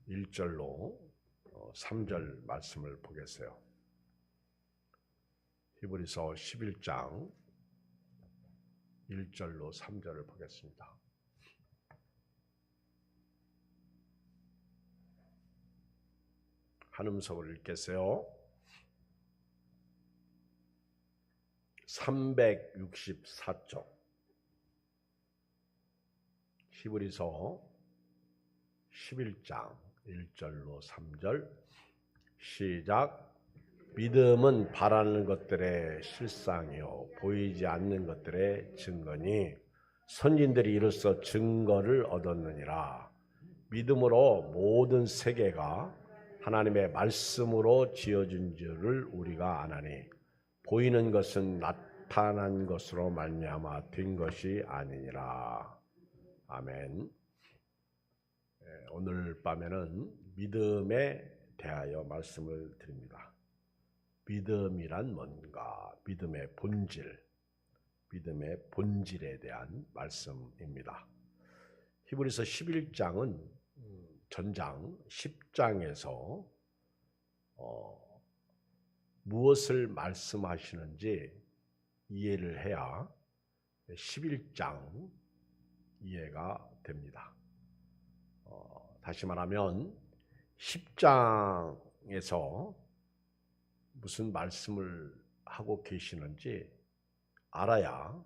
1절로 3절 말씀을 보겠어요. 히브리서 11장 1절로 3절을 보겠습니다. 한 음성을 읽겠어요. 364쪽 히브리서 11장 1절로 3절 시작. 믿음은 바라는 것들의 실상이요 보이지 않는 것들의 증거니 선진들이 이로써 증거를 얻었느니라. 믿음으로 모든 세계가 하나님의 말씀으로 지어진 줄을 우리가 아나니 보이는 것은 나타난 것으로 말미암아 된 것이 아니니라. 아멘. 오늘 밤에는 믿음에 대하여 말씀을 드립니다. 믿음이란 뭔가? 믿음의 본질에 대한 말씀입니다. 히브리서 11장은 전장 10장에서 무엇을 말씀하시는지 이해를 해야 11장 이해가 됩니다. 다시 말하면 10장에서 무슨 말씀을 하고 계시는지 알아야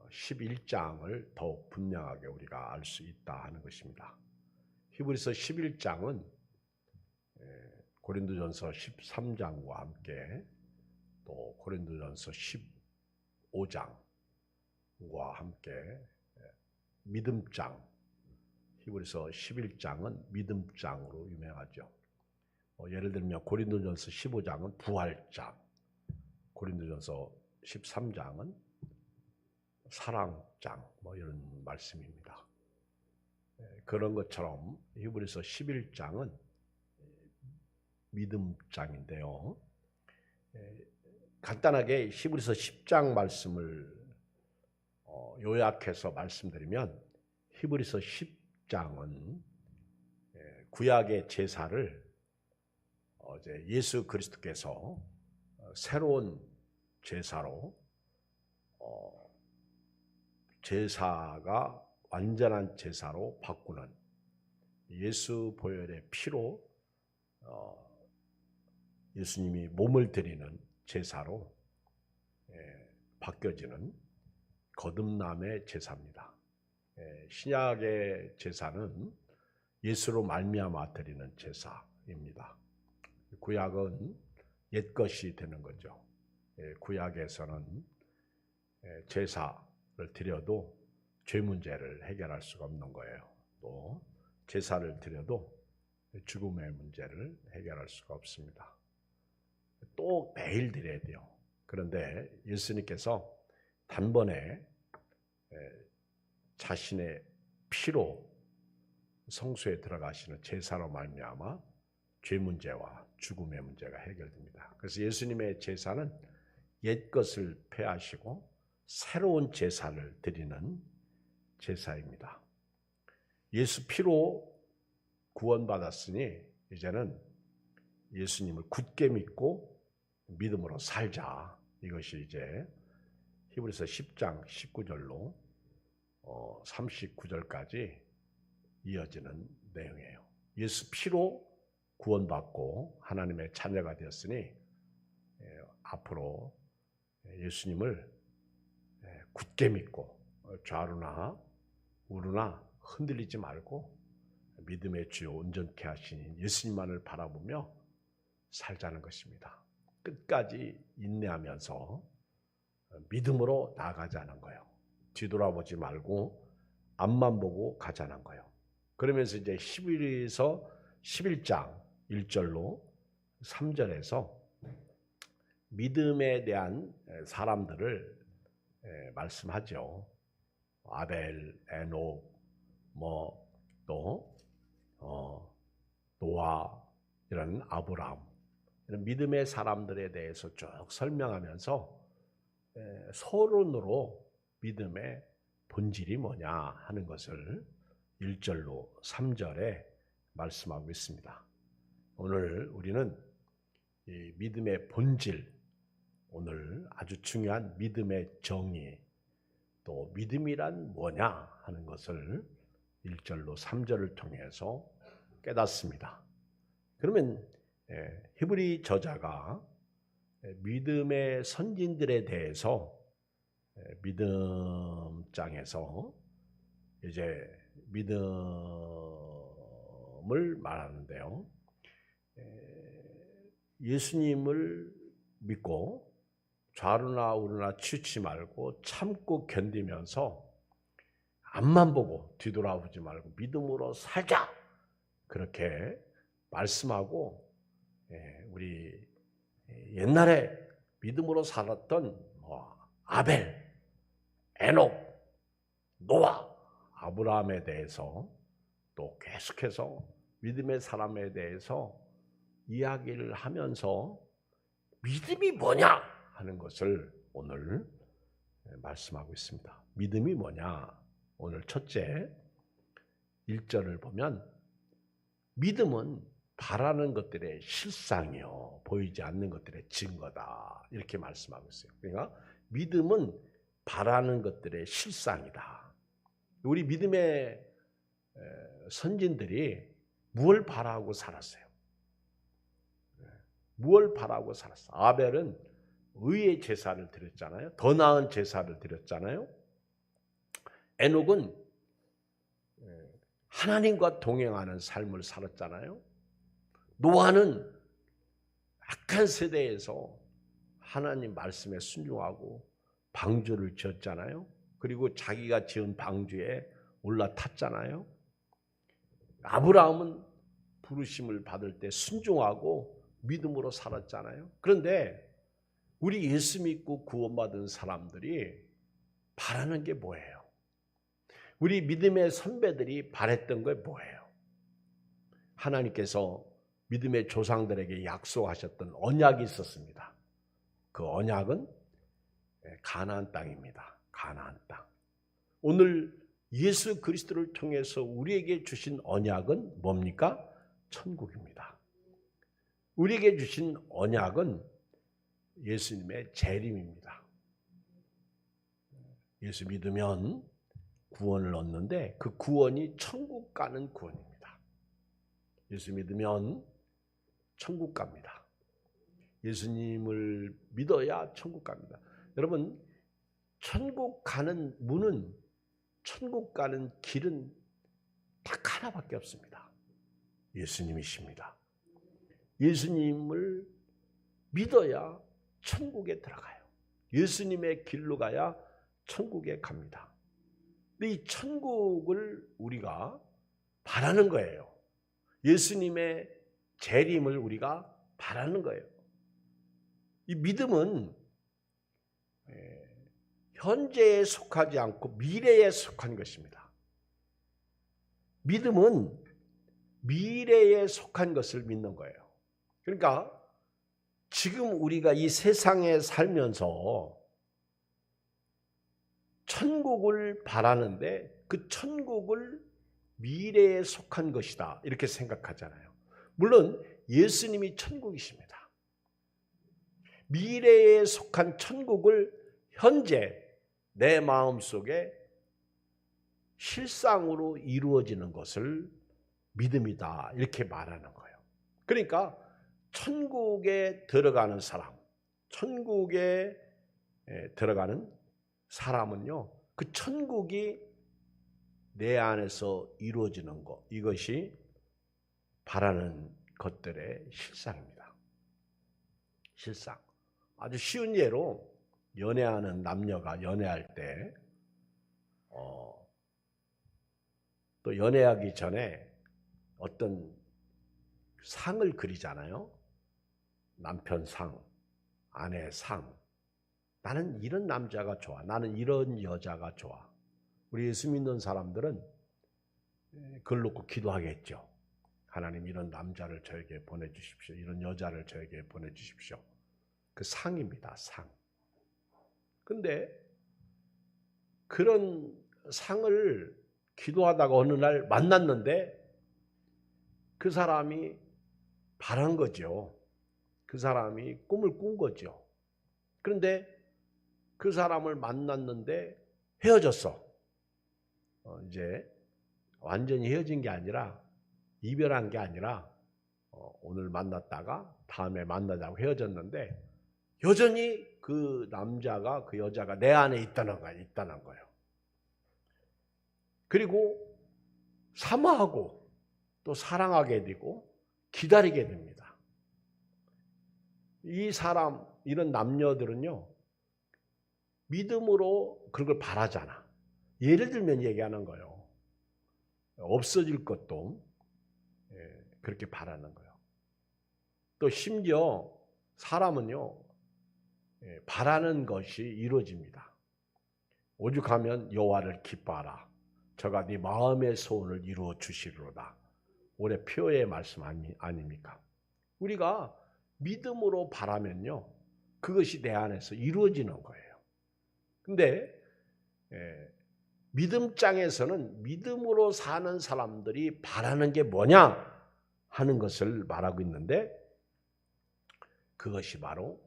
11장을 더욱 분명하게 우리가 알 수 있다 하는 것입니다. 히브리서 11장은 고린도전서 13장과 함께 또 고린도전서 15장과 함께 믿음장, 히브리서 11장은 믿음장으로 유명하죠. 예를 들면 고린도전서 15장은 부활장, 고린도전서 13장은 사랑장, 이런 말씀입니다. 그런 것처럼 히브리서 11장은 믿음장인데요. 간단하게 히브리서 10장 말씀을 요약해서 말씀드리면 히브리서 10장은 구약의 제사를 예수 그리스도께서 새로운 제사로 제사가 완전한 제사로 바꾸는 예수 보혈의 피로 예수님이 몸을 드리는 제사로 바뀌어지는 거듭남의 제사입니다. 신약의 제사는 예수로 말미암아 드리는 제사입니다. 구약은 옛것이 되는 거죠. 구약에서는 제사를 드려도 죄 문제를 해결할 수가 없는 거예요. 또 제사를 드려도 죽음의 문제를 해결할 수가 없습니다. 또 매일 드려야 돼요. 그런데 예수님께서 단번에 자신의 피로 성소에 들어가시는 제사로 말미암아 죄 문제와 죽음의 문제가 해결됩니다. 그래서 예수님의 제사는 옛것을 폐하시고 새로운 제사를 드리는 제사입니다. 예수 피로 구원받았으니 이제는 예수님을 굳게 믿고 믿음으로 살자. 이것이 이제 히브리서 10장 19절로 39절까지 이어지는 내용이에요. 예수 피로 구원받고 하나님의 자녀가 되었으니 앞으로 예수님을 굳게 믿고 좌루나 우루나 흔들리지 말고 믿음의 주요 온전케 하신 예수님만을 바라보며 살자는 것입니다. 끝까지 인내하면서 믿음으로 나아가자는 거예요. 뒤돌아보지 말고 앞만 보고 가자는 거예요. 그러면서 이제 히브리서 11장 1절로 3절에서 믿음에 대한 사람들을 말씀하죠. 아벨, 에녹, 또 노아, 이런 아브람, 이런 믿음의 사람들에 대해서 쭉 설명하면서 서론으로 믿음의 본질이 뭐냐 하는 것을 1절로 3절에 말씀하고 있습니다. 오늘 우리는 이 믿음의 본질, 오늘 아주 중요한 믿음의 정의, 또 믿음이란 뭐냐 하는 것을 1절로 3절을 통해서 깨닫습니다. 그러면 히브리 저자가 믿음의 선진들에 대해서 믿음장에서 이제 믿음을 말하는데요. 예수님을 믿고 좌루나 우루나 치우치 말고 참고 견디면서 앞만 보고 뒤돌아보지 말고 믿음으로 살자, 그렇게 말씀하고, 우리 옛날에 믿음으로 살았던 아벨, 에녹, 노아, 아브라함에 대해서 또 계속해서 믿음의 사람에 대해서 이야기를 하면서 믿음이 뭐냐 하는 것을 오늘 말씀하고 있습니다. 믿음이 뭐냐? 오늘 첫째 1절을 보면 믿음은 바라는 것들의 실상이요, 보이지 않는 것들의 증거다, 이렇게 말씀하고 있어요. 그러니까 믿음은 바라는 것들의 실상이다. 우리 믿음의 선진들이 무엇을 바라고 살았어요? 무엇을 바라고 살았어? 아벨은 의의 제사를 드렸잖아요. 더 나은 제사를 드렸잖아요. 에녹은 하나님과 동행하는 삶을 살았잖아요. 노아는 악한 세대에서 하나님 말씀에 순종하고 방주를 지었잖아요. 그리고 자기가 지은 방주에 올라탔잖아요. 아브라함은 부르심을 받을 때 순종하고 믿음으로 살았잖아요. 그런데 우리 예수 믿고 구원받은 사람들이 바라는 게 뭐예요? 우리 믿음의 선배들이 바랬던 게 뭐예요? 하나님께서 믿음의 조상들에게 약속하셨던 언약이 있었습니다. 그 언약은 가나안 땅입니다. 가나안 땅. 오늘 예수 그리스도를 통해서 우리에게 주신 언약은 뭡니까? 천국입니다. 우리에게 주신 언약은 예수님의 재림입니다. 예수 믿으면 구원을 얻는데 그 구원이 천국 가는 구원입니다. 예수 믿으면 천국 갑니다. 예수님을 믿어야 천국 갑니다. 여러분, 천국 가는 문은, 천국 가는 길은 딱 하나밖에 없습니다. 예수님이십니다. 예수님을 믿어야 천국에 들어가요. 예수님의 길로 가야 천국에 갑니다. 근데 이 천국을 우리가 바라는 거예요. 예수님의 재림을 우리가 바라는 거예요. 이 믿음은 현재에 속하지 않고 미래에 속한 것입니다. 믿음은 미래에 속한 것을 믿는 거예요. 그러니까 지금 우리가 이 세상에 살면서 천국을 바라는데 그 천국을 미래에 속한 것이다, 이렇게 생각하잖아요. 물론 예수님이 천국이십니다. 미래에 속한 천국을 현재 내 마음속에 실상으로 이루어지는 것을 믿음이다, 이렇게 말하는 거예요. 그러니까 천국에 들어가는 사람, 천국에 들어가는 사람은요, 그 천국이 내 안에서 이루어지는 것, 이것이 바라는 것들의 실상입니다. 실상. 아주 쉬운 예로 연애하는 남녀가 연애할 때 또 연애하기 전에 어떤 상을 그리잖아요. 남편 상, 아내 상. 나는 이런 남자가 좋아. 나는 이런 여자가 좋아. 우리 예수 믿는 사람들은 그걸 놓고 기도하겠죠. 하나님, 이런 남자를 저에게 보내주십시오. 이런 여자를 저에게 보내주십시오. 그 상입니다. 상. 근데 그런 상을 기도하다가 어느 날 만났는데 그 사람이 바란 거죠. 그 사람이 꿈을 꾼 거죠. 그런데 그 사람을 만났는데 헤어졌어. 이제 완전히 헤어진 게 아니라, 이별한 게 아니라 오늘 만났다가 다음에 만나자고 헤어졌는데 여전히 그 남자가, 그 여자가 내 안에 있다는 거예요. 그리고 사모하고 또 사랑하게 되고 기다리게 됩니다. 이 사람, 이런 남녀들은요, 믿음으로 그런 걸 바라잖아. 예를 들면 얘기하는 거예요. 없어질 것도 그렇게 바라는 거예요. 또 심지어 사람은요, 바라는 것이 이루어집니다. 오죽하면 여호와를 기뻐하라. 저가 네 마음의 소원을 이루어 주시리로다. 올해 표의 말씀 아닙니까? 우리가 믿음으로 바라면요, 그것이 내 안에서 이루어지는 거예요. 근데 믿음장에서는 믿음으로 사는 사람들이 바라는 게 뭐냐 하는 것을 말하고 있는데, 그것이 바로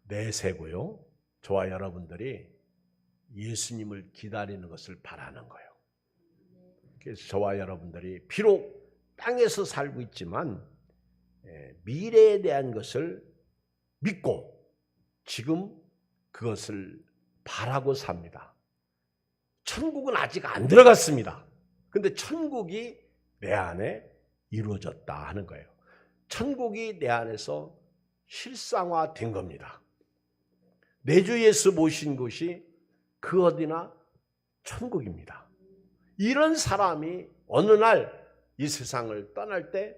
내세고요, 저와 여러분들이 예수님을 기다리는 것을 바라는 거예요. 그래서 저와 여러분들이 비록 땅에서 살고 있지만 미래에 대한 것을 믿고 지금 그것을 바라고 삽니다. 천국은 아직 안 들어갔습니다. 근데 천국이 내 안에 이루어졌다 하는 거예요. 천국이 내 안에서 실상화된 겁니다. 내 주 예수 모신 곳이 그 어디나 천국입니다. 이런 사람이 어느 날 이 세상을 떠날 때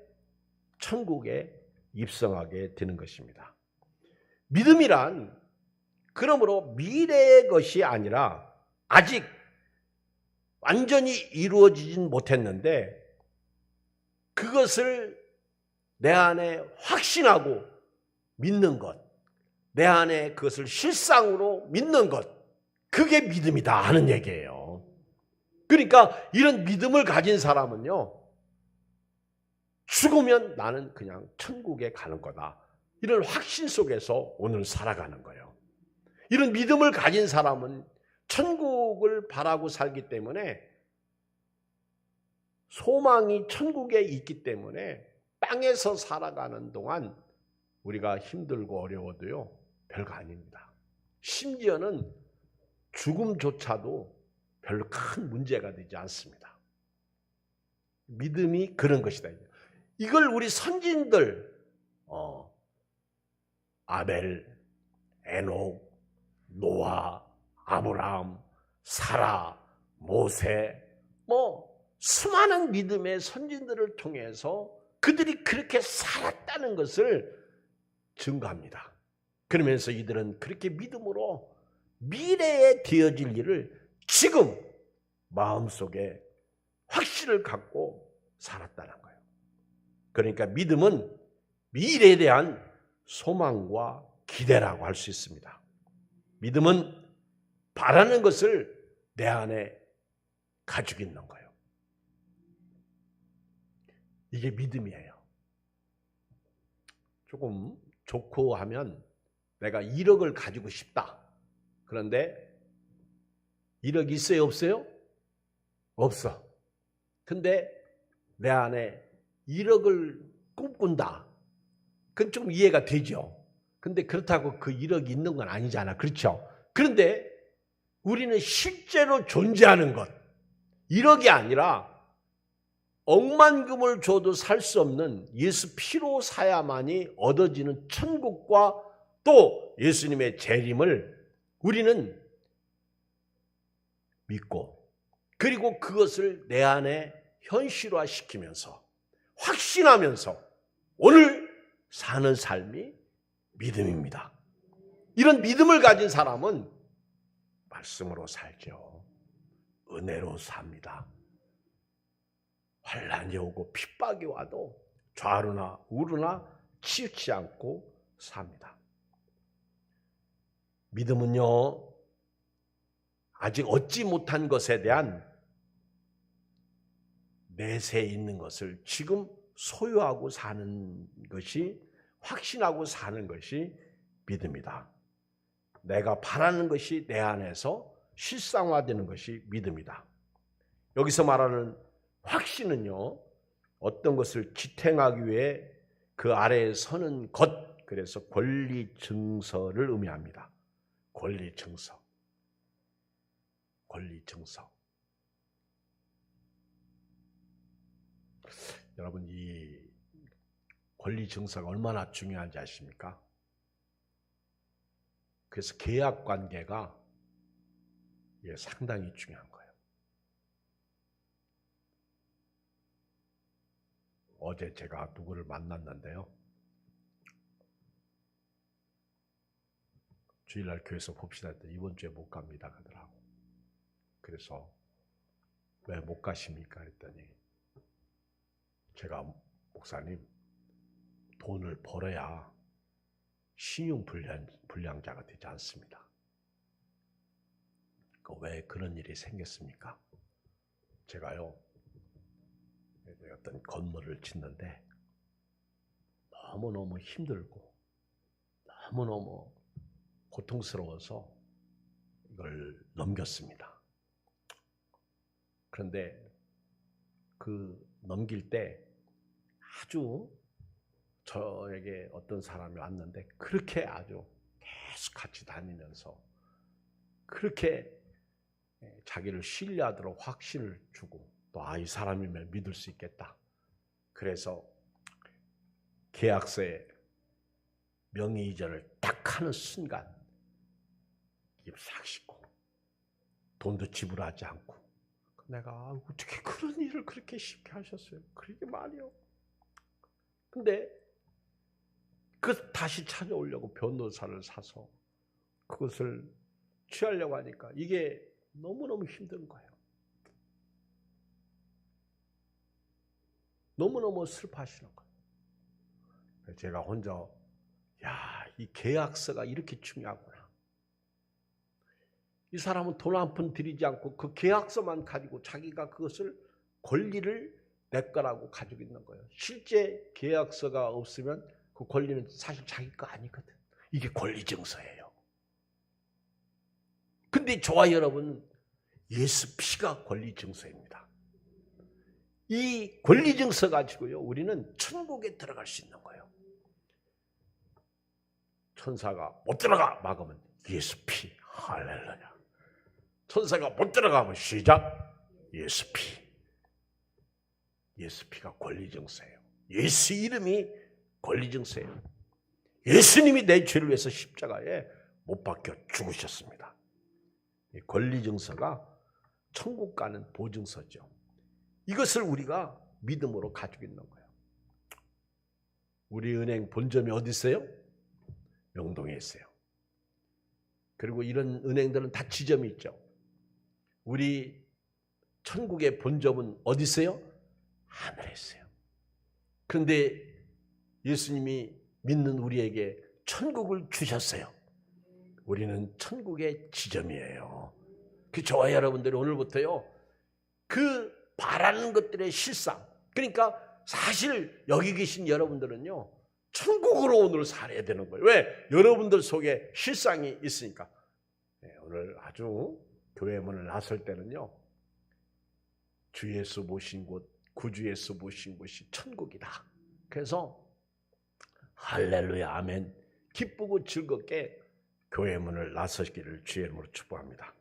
천국에 입성하게 되는 것입니다. 믿음이란 그러므로 미래의 것이 아니라 아직 완전히 이루어지진 못했는데 그것을 내 안에 확신하고 믿는 것, 내 안에 그것을 실상으로 믿는 것, 그게 믿음이다 하는 얘기예요. 그러니까 이런 믿음을 가진 사람은요, 죽으면 나는 그냥 천국에 가는 거다, 이런 확신 속에서 오늘 살아가는 거예요. 이런 믿음을 가진 사람은 천국을 바라고 살기 때문에, 소망이 천국에 있기 때문에 땅에서 살아가는 동안 우리가 힘들고 어려워도요, 별거 아닙니다. 심지어는 죽음조차도 별로 큰 문제가 되지 않습니다. 믿음이 그런 것이다. 이걸 우리 선진들, 아벨, 에녹, 노아, 아브라함, 사라, 모세, 수많은 믿음의 선진들을 통해서 그들이 그렇게 살았다는 것을 증거합니다. 그러면서 이들은 그렇게 믿음으로 미래에 되어질 일을 지금 마음속에 확신을 갖고 살았다는 거예요. 그러니까 믿음은 미래에 대한 소망과 기대라고 할 수 있습니다. 믿음은 바라는 것을 내 안에 가지고 있는 거예요. 이게 믿음이에요. 조금 좋고 하면 내가 1억을 가지고 싶다. 그런데 1억 있어요, 없어요? 없어. 근데 내 안에 1억을 꿈꾼다. 그건 좀 이해가 되죠. 근데 그렇다고 그 1억이 있는 건 아니잖아. 그렇죠? 그런데 우리는 실제로 존재하는 것, 1억이 아니라 억만금을 줘도 살 수 없는 예수 피로 사야만이 얻어지는 천국과 또 예수님의 재림을 우리는 믿고, 그리고 그것을 내 안에 현실화시키면서 확신하면서 오늘 사는 삶이 믿음입니다. 이런 믿음을 가진 사람은 말씀으로 살죠. 은혜로 삽니다. 환난이 오고 핍박이 와도 좌우나 우루나 치우치지 않고 삽니다. 믿음은요, 아직 얻지 못한 것에 대한 내세에 있는 것을 지금 소유하고 사는 것이, 확신하고 사는 것이 믿음이다. 내가 바라는 것이 내 안에서 실상화되는 것이 믿음이다. 여기서 말하는 확신은요, 어떤 것을 지탱하기 위해 그 아래에 서는 것, 그래서 권리 증서를 의미합니다. 권리 증서. 권리 증서. 여러분, 이 권리 증서가 얼마나 중요한지 아십니까? 그래서 계약 관계가 상당히 중요한 거예요. 어제 제가 누구를 만났는데요. 주일날 교회에서 봅시다 했더니 이번 주에 못 갑니다 하더라고. 그래서 왜 못 가십니까? 했더니 제가 목사님, 돈을 벌어야 신용불량자가 되지 않습니다. 왜 그런 일이 생겼습니까? 제가요, 어떤 건물을 짓는데 너무너무 힘들고 너무너무 고통스러워서 이걸 넘겼습니다. 그런데 그 넘길 때 아주 저에게 어떤 사람이 왔는데 그렇게 아주 계속 같이 다니면서 그렇게 자기를 신뢰하도록 확신을 주고 또 이 사람이면 믿을 수 있겠다. 그래서 계약서에 명의이전을 딱 하는 순간 입 싹 씻고 돈도 지불하지 않고, 내가 어떻게 그런 일을 그렇게 쉽게 하셨어요? 그러게 말이요. 근데 그 다시 찾아오려고 변호사를 사서 그것을 취하려고 하니까 이게 너무너무 힘든 거예요. 너무너무 슬퍼하시는 거예요. 제가 혼자 이 계약서가 이렇게 중요하구나. 이 사람은 돈 한 푼 들이지 않고 그 계약서만 가지고 자기가 그것을 권리를 내 거라고 가지고 있는 거예요. 실제 계약서가 없으면 그 권리는 사실 자기 거 아니거든. 이게 권리증서예요. 근데 저와 여러분, 예수 피가 권리증서입니다. 이 권리증서 가지고요, 우리는 천국에 들어갈 수 있는 거예요. 천사가 못 들어가 막으면 예수 피. 할렐루야. 천사가 못 들어가면 시작. 예수 피. 예수 피가 권리증서예요. 예수 이름이 권리증서예요. 예수님이 내 죄를 위해서 십자가에 못 박혀 죽으셨습니다. 이 권리증서가 천국 가는 보증서죠. 이것을 우리가 믿음으로 가지고 있는 거예요. 우리 은행 본점이 어디 있어요? 명동에 있어요. 그리고 이런 은행들은 다 지점이 있죠. 우리 천국의 본점은 어디 있어요? 하늘에 있어요. 그런데 예수님이 믿는 우리에게 천국을 주셨어요. 우리는 천국의 지점이에요. 그 저와 여러분들이 오늘부터요, 그 바라는 것들의 실상, 그러니까 사실 여기 계신 여러분들은요, 천국으로 오늘 살아야 되는 거예요. 왜? 여러분들 속에 실상이 있으니까. 오늘 아주 교회 문을 나설 때는요, 주 예수 모신 곳, 구주 예수 모신 곳이 천국이다. 그래서 할렐루야 아멘, 기쁘고 즐겁게 교회 문을 나서기를 주의 이름으로 축복합니다.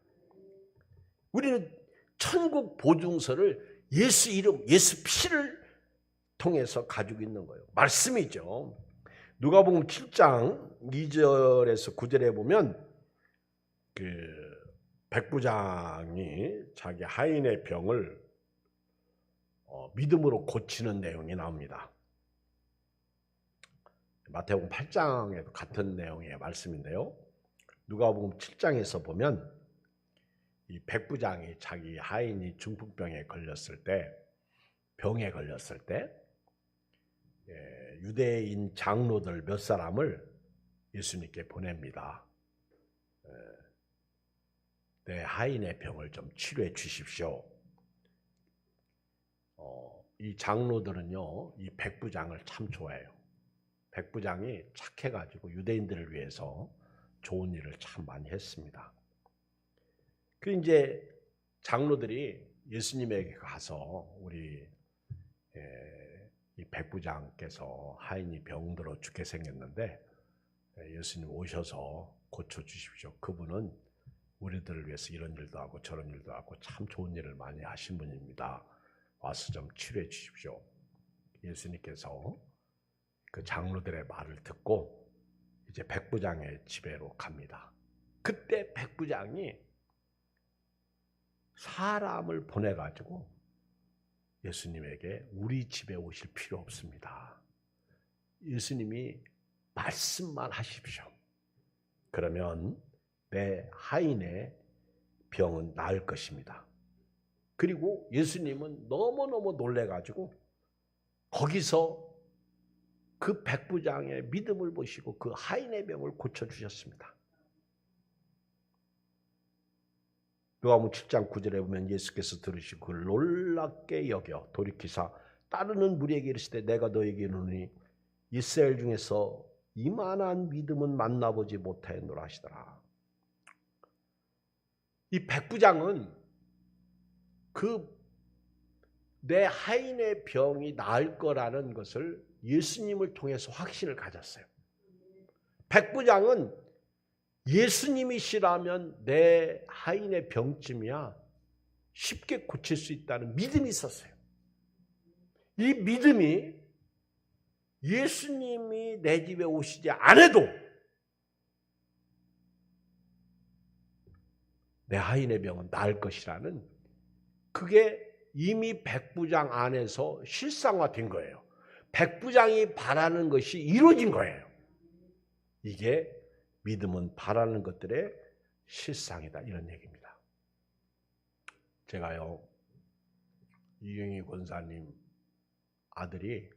우리는 천국 보증서를 예수 이름, 예수 피를 통해서 가지고 있는 거예요. 말씀이죠. 누가복음 7장 2절에서 9절에 보면 그 백부장이 자기 하인의 병을 믿음으로 고치는 내용이 나옵니다. 마태복음 8장에도 같은 내용의 말씀인데요. 누가복음 7장에서 보면 이 백부장이 자기 하인이 중풍병에 걸렸을 때, 병에 걸렸을 때 유대인 장로들 몇 사람을 예수님께 보냅니다. 내 하인의 병을 좀 치료해 주십시오. 이 장로들은요, 이 백부장을 참 좋아해요. 백부장이 착해가지고 유대인들을 위해서 좋은 일을 참 많이 했습니다. 그 이제 장로들이 예수님에게 가서 우리 이 백부장께서 하인이 병들어 죽게 생겼는데 예수님 오셔서 고쳐주십시오. 그분은 우리들을 위해서 이런 일도 하고 저런 일도 하고 참 좋은 일을 많이 하신 분입니다. 와서 좀 치료해 주십시오. 예수님께서 그 장로들의 말을 듣고 이제 백부장의 집에로 갑니다. 그때 백부장이 사람을 보내가지고 예수님에게 우리 집에 오실 필요 없습니다. 예수님이 말씀만 하십시오. 그러면 내 하인의 병은 나을 것입니다. 그리고 예수님은 너무너무 놀래가지고 거기서 그 백부장의 믿음을 보시고 그 하인의 병을 고쳐주셨습니다. 누가복음 7장 9절에 보면 예수께서 들으시고 그를 놀랍게 여겨 돌이키사 따르는 무리에게 이르시되 내가 너에게 이르노니 이스라엘 중에서 이만한 믿음은 만나보지 못하였노라 하시더라. 이 백부장은 그 내 하인의 병이 나을 거라는 것을 예수님을 통해서 확신을 가졌어요. 백부장은 예수님이시라면 내 하인의 병쯤이야 쉽게 고칠 수 있다는 믿음이 있었어요. 이 믿음이 예수님이 내 집에 오시지 않아도 내 하인의 병은 나을 것이라는 그게 이미 백부장 안에서 실상화된 거예요. 백부장이 바라는 것이 이루어진 거예요. 이게 믿음은 바라는 것들의 실상이다 이런 얘기입니다. 제가요 이경희 권사님 아들이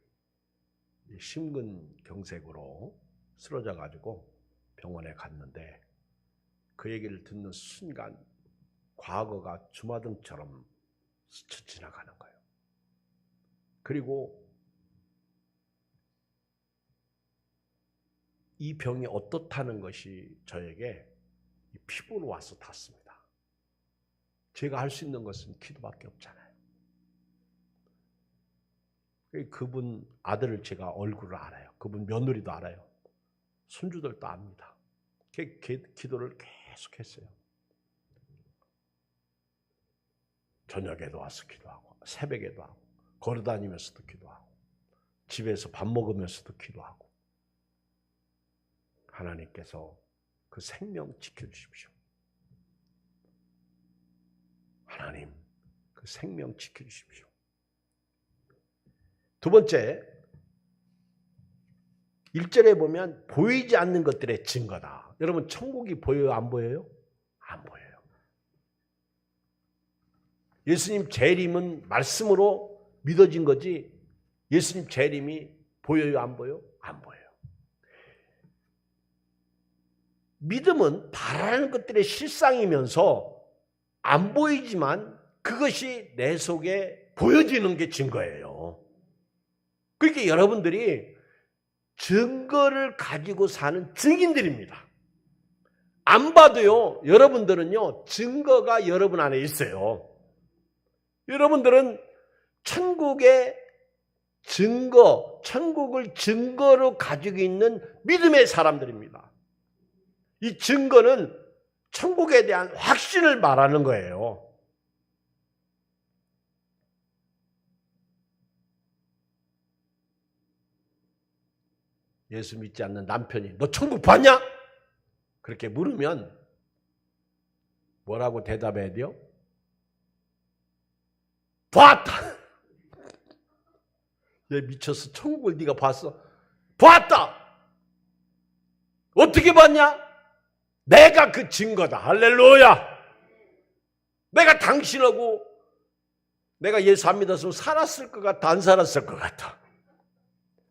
심근경색으로 쓰러져 가지고 병원에 갔는데 그 얘기를 듣는 순간 과거가 주마등처럼 스쳐 지나가는 거예요. 그리고 이 병이 어떻다는 것이 저에게 피부로 와서 닿습니다. 제가 할 수 있는 것은 기도밖에 없잖아요. 그분 아들을 제가 얼굴을 알아요. 그분 며느리도 알아요. 손주들도 압니다. 기도를 계속했어요. 저녁에도 와서 기도하고 새벽에도 하고 걸어다니면서도 기도하고 집에서 밥 먹으면서도 기도하고 하나님께서 그 생명 지켜주십시오. 하나님 그 생명 지켜주십시오. 두 번째 1절에 보면 보이지 않는 것들의 증거다. 여러분 천국이 보여요? 안 보여요? 안 보여요. 예수님 재림은 말씀으로 믿어진 거지 예수님 재림이 보여요? 안 보여요? 안 보여요. 믿음은 바라는 것들의 실상이면서 안 보이지만 그것이 내 속에 보여지는 게 증거예요. 그러니까 여러분들이 증거를 가지고 사는 증인들입니다. 안 봐도요, 여러분들은요, 증거가 여러분 안에 있어요. 여러분들은 천국의 증거, 천국을 증거로 가지고 있는 믿음의 사람들입니다. 이 증거는 천국에 대한 확신을 말하는 거예요. 예수 믿지 않는 남편이 너 천국 봤냐? 그렇게 물으면 뭐라고 대답해야 돼요? 봤다. 얘 미쳤어. 천국을 네가 봤어? 봤다. 어떻게 봤냐? 내가 그 증거다. 할렐루야. 내가 당신하고 내가 예수 안 믿었으면 살았을 것 같아? 안 살았을 것 같아?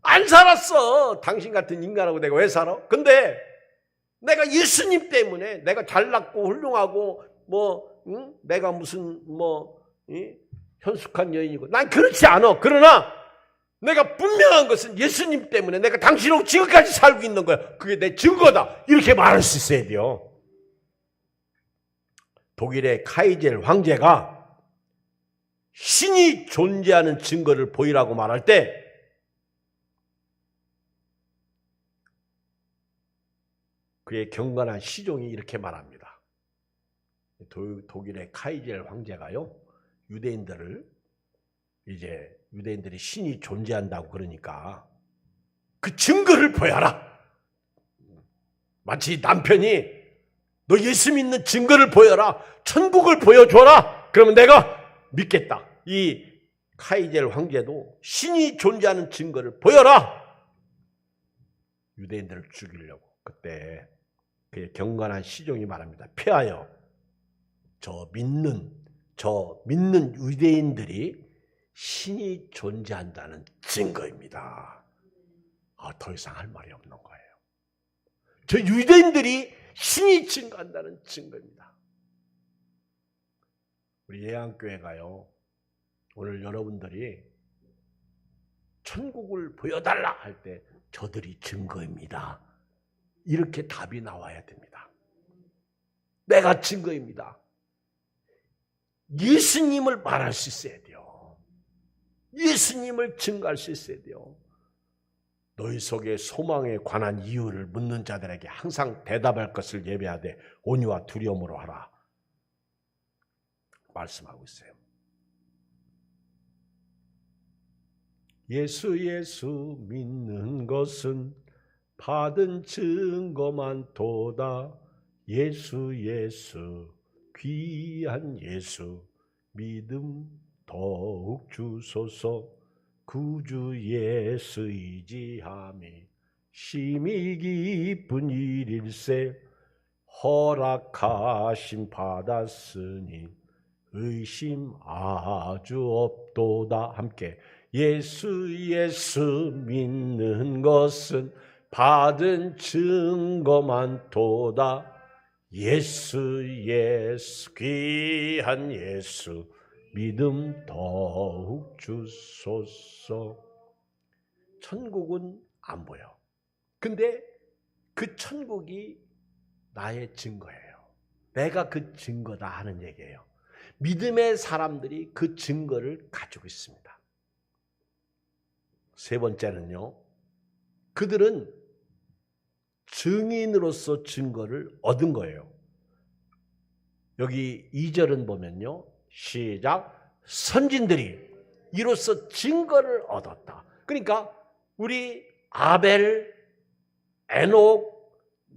안 살았어. 당신 같은 인간하고 내가 왜 살아? 근데 내가 예수님 때문에 내가 잘났고 훌륭하고 내가 무슨 현숙한 여인이고 난 그렇지 않아. 그러나 내가 분명한 것은 예수님 때문에 내가 당신하고 지금까지 살고 있는 거야. 그게 내 증거다. 이렇게 말할 수 있어야 돼요. 독일의 카이젤 황제가 신이 존재하는 증거를 보이라고 말할 때 그의 경건한 시종이 이렇게 말합니다. 독일의 카이젤 황제가요, 유대인들이 신이 존재한다고 그러니까 그 증거를 보여라. 마치 남편이 너 예수 믿는 증거를 보여라. 천국을 보여줘라. 그러면 내가 믿겠다. 이 카이젤 황제도 신이 존재하는 증거를 보여라. 유대인들을 죽이려고. 그때 그의 경건한 시종이 말합니다. 폐하여 저 믿는 유대인들이 신이 존재한다는 증거입니다. 더 이상 할 말이 없는 거예요. 저 유대인들이 신이 증거한다는 증거입니다. 우리 예안교회가요, 오늘 여러분들이 천국을 보여달라 할 때 저들이 증거입니다. 이렇게 답이 나와야 됩니다. 내가 증거입니다. 예수님을 말할 수 있어야 돼요. 예수님을 증거할 수 있어야 돼요. 너희 속에 소망에 관한 이유를 묻는 자들에게 항상 대답할 것을 예배하되 온유와 두려움으로 하라. 말씀하고 있어요. 예수 믿는 것은 받은 증거만 도다. 예수 귀한 예수 믿음 더욱 주소서. 구주 예수 의지함이 심히 기쁜 일일세. 허락하심 받았으니 의심 아주 없도다. 함께 예수 믿는 것은 받은 증거만 도다. 예수 귀한 예수 믿음 더욱 주소서. 천국은 안 보여. 근데 그 천국이 나의 증거예요. 내가 그 증거다 하는 얘기예요. 믿음의 사람들이 그 증거를 가지고 있습니다. 세 번째는요, 그들은 증인으로서 증거를 얻은 거예요. 여기 2절은 보면요, 시작. 선진들이 이로써 증거를 얻었다. 그러니까 우리 아벨, 에녹,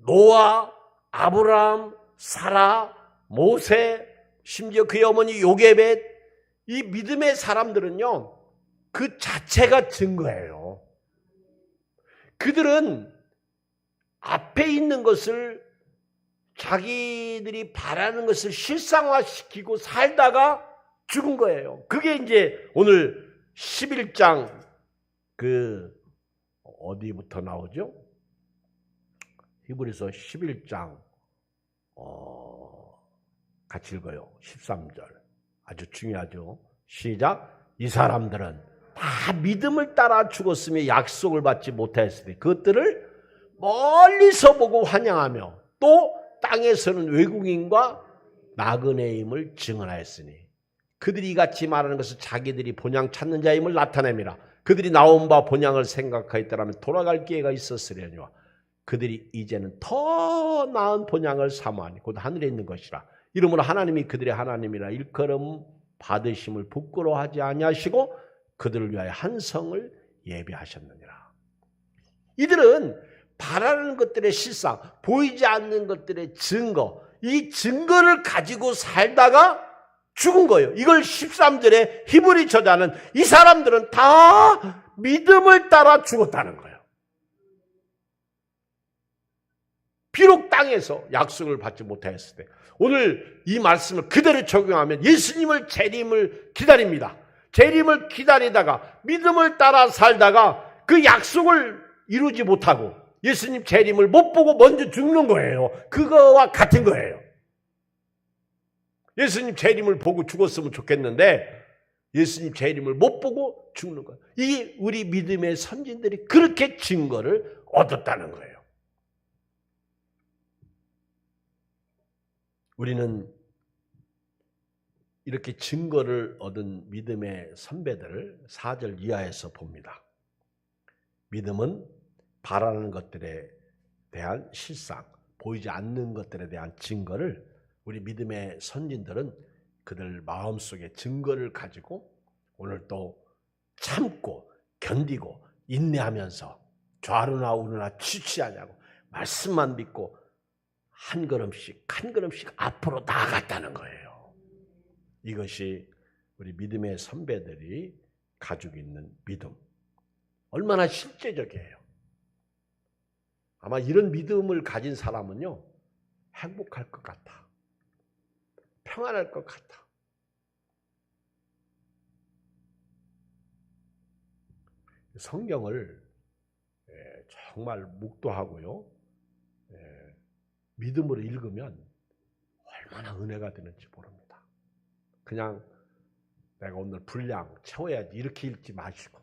노아, 아브라함, 사라, 모세, 심지어 그의 어머니 요게벳, 이 믿음의 사람들은요, 그 자체가 증거예요. 그들은 앞에 있는 것을, 자기들이 바라는 것을 실상화시키고 살다가 죽은 거예요. 그게 이제 오늘 11장 어디부터 나오죠? 히브리서 11장 같이 읽어요. 13절 아주 중요하죠. 시작. 이 사람들은 다 믿음을 따라 죽었으며 약속을 받지 못하였으니 그것들을 멀리서 보고 환영하며 또 땅에서는 외국인과 나그네임을 증언하였으니 그들이 이같이 말하는 것은 자기들이 본향 찾는 자임을 나타냅니다. 그들이 나온 바 본향을 생각하였더라면 돌아갈 기회가 있었으려니와 그들이 이제는 더 나은 본향을 사모하니 곧 하늘에 있는 것이라. 이러므로 하나님이 그들의 하나님이라 일컬음 받으심을 부끄러워하지 아니하시고 그들을 위하여 한 성을 예비하셨느니라. 이들은 바라는 것들의 실상, 보이지 않는 것들의 증거, 이 증거를 가지고 살다가 죽은 거예요. 이걸 13절에 히브리 저자는 이 사람들은 다 믿음을 따라 죽었다는 거예요. 비록 땅에서 약속을 받지 못하였을 때 오늘 이 말씀을 그대로 적용하면 예수님을 재림을 기다립니다. 재림을 기다리다가 믿음을 따라 살다가 그 약속을 이루지 못하고 예수님 재림을 못 보고 먼저 죽는 거예요. 그거와 같은 거예요. 예수님 재림을 보고 죽었으면 좋겠는데 예수님 재림을 못 보고 죽는 거예요. 이 우리 믿음의 선진들이 그렇게 증거를 얻었다는 거예요. 우리는 이렇게 증거를 얻은 믿음의 선배들을 4절 이하에서 봅니다. 믿음은 바라는 것들에 대한 실상, 보이지 않는 것들에 대한 증거를 우리 믿음의 선진들은 그들 마음속에 증거를 가지고 오늘 또 참고 견디고 인내하면서 좌루나 우루나 취치하지 않고 말씀만 믿고 한 걸음씩 한 걸음씩 앞으로 나아갔다는 거예요. 이것이 우리 믿음의 선배들이 가지고 있는 믿음. 얼마나 실제적이에요. 아마 이런 믿음을 가진 사람은요, 행복할 것 같아. 평안할 것 같아. 성경을 정말 묵도하고요, 믿음으로 읽으면 얼마나 은혜가 되는지 모릅니다. 그냥 내가 오늘 분량 채워야지 이렇게 읽지 마시고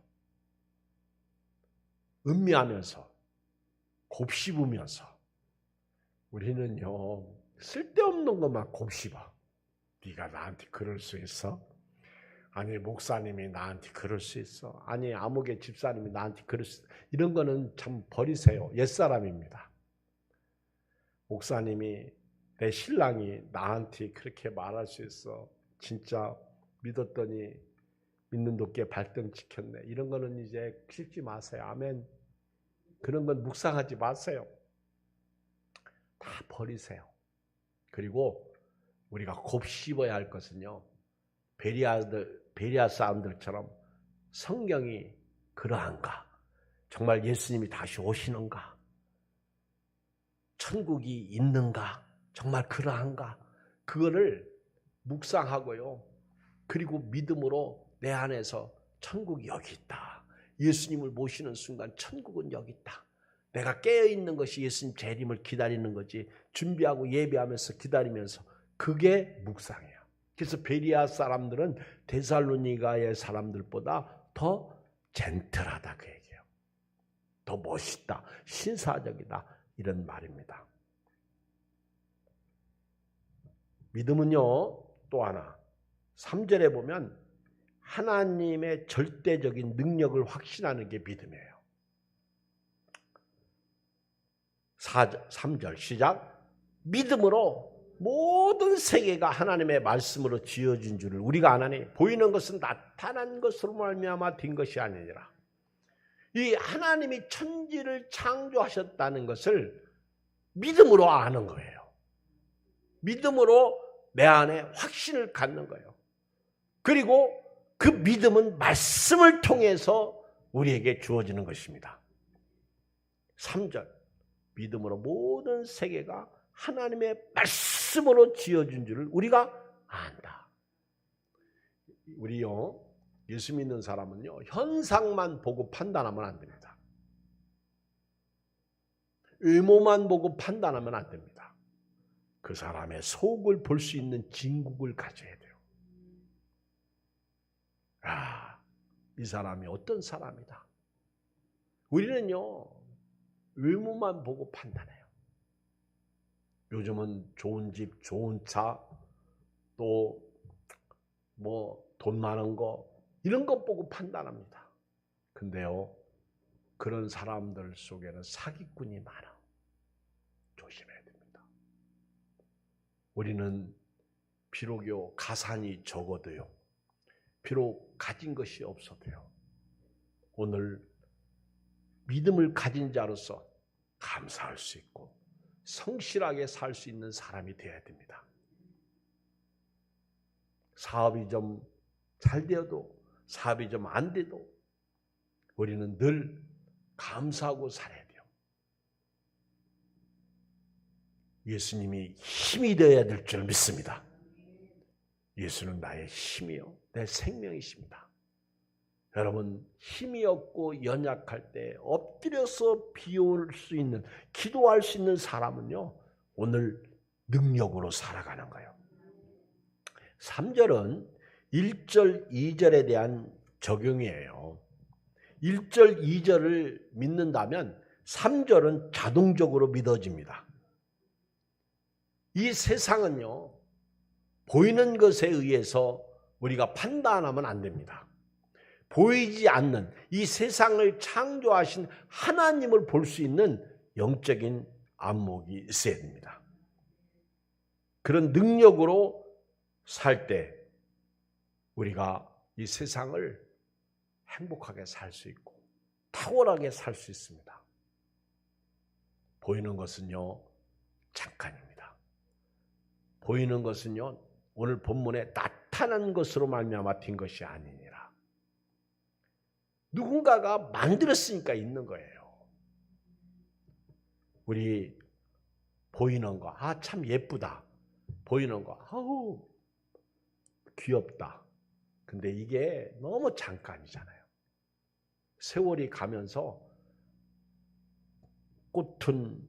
음미하면서 곱씹으면서 우리는요 쓸데없는 것만 곱씹어. 네가 나한테 그럴 수 있어? 아니 목사님이 나한테 그럴 수 있어? 아니 아무개 집사님이 나한테 그럴 수 있어? 이런 거는 참 버리세요. 옛사람입니다. 목사님이 내 신랑이 나한테 그렇게 말할 수 있어? 진짜 믿었더니 믿는 도끼에 발등 찍혔네. 이런 거는 이제 씹지 마세요. 아멘. 그런 건 묵상하지 마세요. 다 버리세요. 그리고 우리가 곱씹어야 할 것은요, 베리아 사람들처럼 성경이 그러한가? 정말 예수님이 다시 오시는가? 천국이 있는가? 정말 그러한가? 그거를 묵상하고요. 그리고 믿음으로 내 안에서 천국이 여기 있다. 예수님을 모시는 순간 천국은 여기 있다. 내가 깨어있는 것이 예수님 재림을 기다리는 거지, 준비하고 예배하면서 기다리면서, 그게 묵상이에요. 그래서 베리아 사람들은 데살로니가의 사람들보다 더 젠틀하다 그 얘기예요. 더 멋있다, 신사적이다, 이런 말입니다. 믿음은요, 또 하나 3절에 보면 하나님의 절대적인 능력을 확신하는 게 믿음이에요. 3절 시작. 믿음으로 모든 세계가 하나님의 말씀으로 지어진 줄을 우리가 아나니 보이는 것은 나타난 것으로 말미암아 된 것이 아니니라. 이 하나님이 천지를 창조하셨다는 것을 믿음으로 아는 거예요. 믿음으로 내 안에 확신을 갖는 거예요. 그리고 그 믿음은 말씀을 통해서 우리에게 주어지는 것입니다. 3절 믿음으로 모든 세계가 하나님의 말씀으로 지어진 줄을 우리가 안다. 우리요, 예수 믿는 사람은요, 현상만 보고 판단하면 안 됩니다. 외모만 보고 판단하면 안 됩니다. 그 사람의 속을 볼 수 있는 진국을 가져야 돼요. 아, 이 사람이 어떤 사람이다. 우리는요, 외모만 보고 판단해요. 요즘은 좋은 집, 좋은 차, 또 뭐 돈 많은 거, 이런 것 보고 판단합니다. 근데요, 그런 사람들 속에는 사기꾼이 많아. 조심해야 됩니다. 우리는 비록요 가산이 적어도요, 비록 가진 것이 없어도요, 오늘 믿음을 가진 자로서 감사할 수 있고 성실하게 살 수 있는 사람이 되어야 됩니다. 사업이 좀 잘 되어도 사업이 좀 안 돼도 우리는 늘 감사하고 살아야 돼요. 예수님이 힘이 되어야 될 줄 믿습니다. 예수는 나의 힘이요, 내 생명이십니다. 여러분, 힘이 없고 연약할 때 엎드려서 비올 수 있는, 기도할 수 있는 사람은요, 오늘 능력으로 살아가는 거예요. 3절은 1절, 2절에 대한 적용이에요. 1절, 2절을 믿는다면 3절은 자동적으로 믿어집니다. 이 세상은요, 보이는 것에 의해서 우리가 판단하면 안 됩니다. 보이지 않는 이 세상을 창조하신 하나님을 볼 수 있는 영적인 안목이 있어야 됩니다. 그런 능력으로 살 때 우리가 이 세상을 행복하게 살 수 있고 탁월하게 살 수 있습니다. 보이는 것은요, 잠깐입니다. 보이는 것은요, 오늘 본문에 나타난 것으로 말미암아 된 것이 아니니라. 누군가가 만들었으니까 있는 거예요. 우리 보이는 거, 아, 참 예쁘다. 보이는 거, 아우, 귀엽다. 근데 이게 너무 잠깐이잖아요. 세월이 가면서 꽃은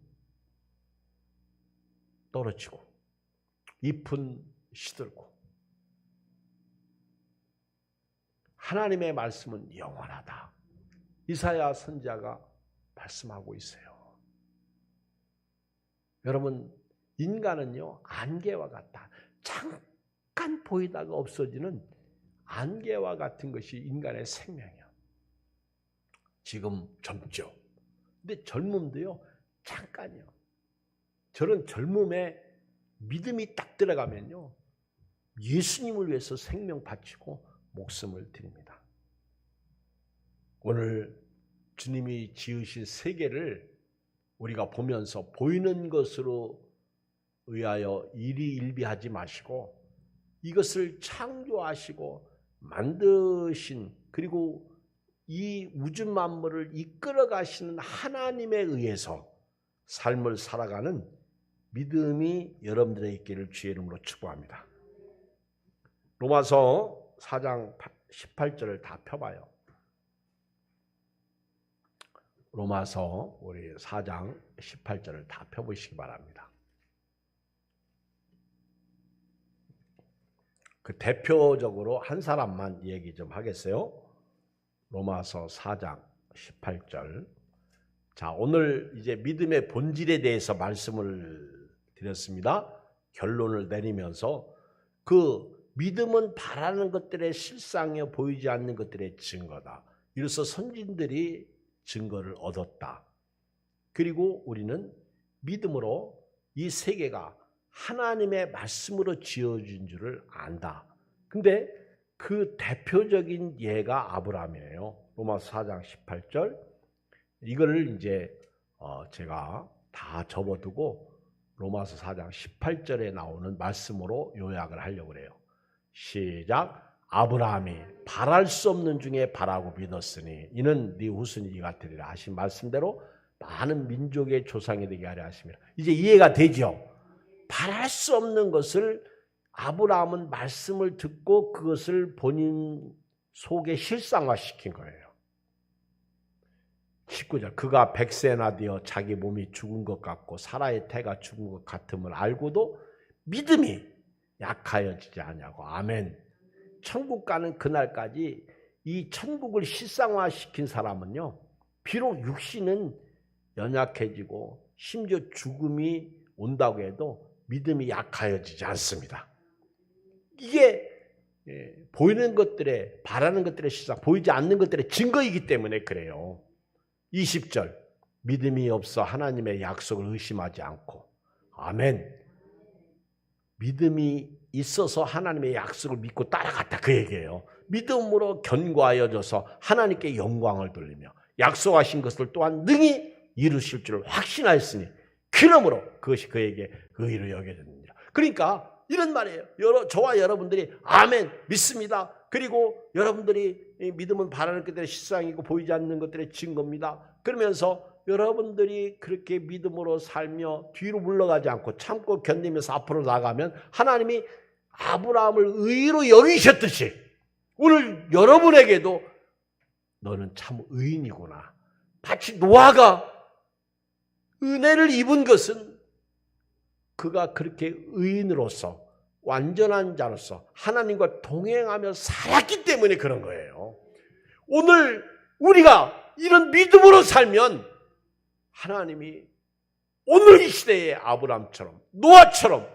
떨어지고 잎은 시들고 하나님의 말씀은 영원하다. 이사야 선지자가 말씀하고 있어요. 여러분, 인간은요, 안개와 같다. 잠깐 보이다가 없어지는 안개와 같은 것이 인간의 생명이야. 지금 젊죠. 근데 젊음도요, 잠깐이요. 저런 젊음에 믿음이 딱 들어가면요, 예수님을 위해서 생명 바치고 목숨을 드립니다. 오늘 주님이 지으신 세계를 우리가 보면서 보이는 것으로 의하여 일희일비하지 마시고 이것을 창조하시고 만드신, 그리고 이 우주 만물을 이끌어 가시는 하나님에 의해서 삶을 살아가는 믿음이 여러분들의 있기를 주의 이름으로 축복합니다. 로마서 4장 18절을 다 펴봐요. 로마서 우리 4장 18절을 다 펴보시기 바랍니다. 그 대표적으로 한 사람만 얘기 좀 하겠어요. 로마서 4장 18절. 자, 오늘 이제 믿음의 본질에 대해서 말씀을 드렸습니다. 결론을 내리면서 그 믿음은 바라는 것들의 실상이요 보이지 않는 것들의 증거다. 이로써 선진들이 증거를 얻었다. 그리고 우리는 믿음으로 이 세계가 하나님의 말씀으로 지어진 줄을 안다. 근데 그 대표적인 예가 아브라함이에요. 로마서 4장 18절. 이거를 이제 제가 다 접어두고 로마서 4장 18절에 나오는 말씀으로 요약을 하려고 그래요. 시작. 아브라함이 바랄 수 없는 중에 바라고 믿었으니 이는 네 후손이 같으리라 하신 말씀대로 많은 민족의 조상이 되게 하려 하심이라. 이제 이해가 되죠? 바랄 수 없는 것을 아브라함은 말씀을 듣고 그것을 본인 속에 실상화시킨 거예요. 19절. 그가 100세나 되어 자기 몸이 죽은 것 같고 사라의 태가 죽은 것 같음을 알고도 믿음이 약하여지지 않냐고. 아멘. 천국 가는 그날까지 이 천국을 실상화시킨 사람은요, 비록 육신은 연약해지고 심지어 죽음이 온다고 해도 믿음이 약하여지지 않습니다. 이게 보이는 것들의, 바라는 것들의 실상, 보이지 않는 것들의 증거이기 때문에 그래요. 20절. 믿음이 없어 하나님의 약속을 의심하지 않고. 아멘. 믿음이 있어서 하나님의 약속을 믿고 따라갔다, 그 얘기예요. 믿음으로 견고하여져서 하나님께 영광을 돌리며 약속하신 것을 또한 능히 이루실 줄을 확신하였으니 그러므로 그것이 그에게 의로 여겨졌느니라. 그러니까 이런 말이에요. 저와 여러분들이 아멘 믿습니다. 그리고 여러분들이 믿음은 바라는 것들의 실상이고 보이지 않는 것들의 증거입니다. 그러면서 여러분들이 그렇게 믿음으로 살며 뒤로 물러가지 않고 참고 견디면서 앞으로 나가면 하나님이 아브라함을 의로 여기셨듯이 오늘 여러분에게도 너는 참 의인이구나. 마치 노아가 은혜를 입은 것은 그가 그렇게 의인으로서 완전한 자로서 하나님과 동행하며 살았기 때문에 그런 거예요. 오늘 우리가 이런 믿음으로 살면 하나님이 오늘 이 시대의 아브라함처럼 노아처럼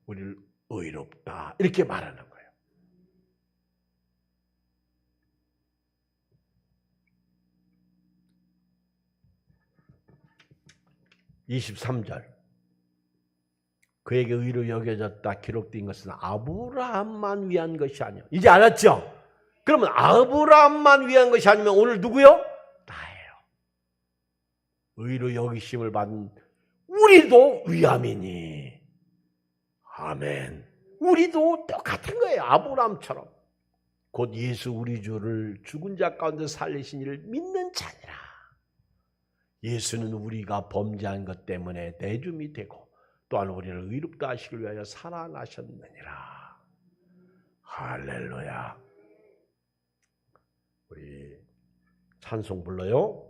우리를 의롭다 이렇게 말하는 거예요. 23절 그에게 의로 여겨졌다 기록된 것은 아브라함만 위한 것이 아니야. 이제 알았죠? 그러면 아브라함만 위한 것이 아니면 오늘 누구요? 나예요. 의로 여기심을 받은 우리도 위함이니. 아멘. 우리도 똑같은 거예요. 아브라함처럼. 곧 예수 우리 주를 죽은 자 가운데 살리신 이를 믿는 자니라. 예수는 우리가 범죄한 것 때문에 대줌이 되고 또한 우리를 의롭다 하시기 위하여 살아나셨느니라. 할렐루야. 우리 찬송 불러요.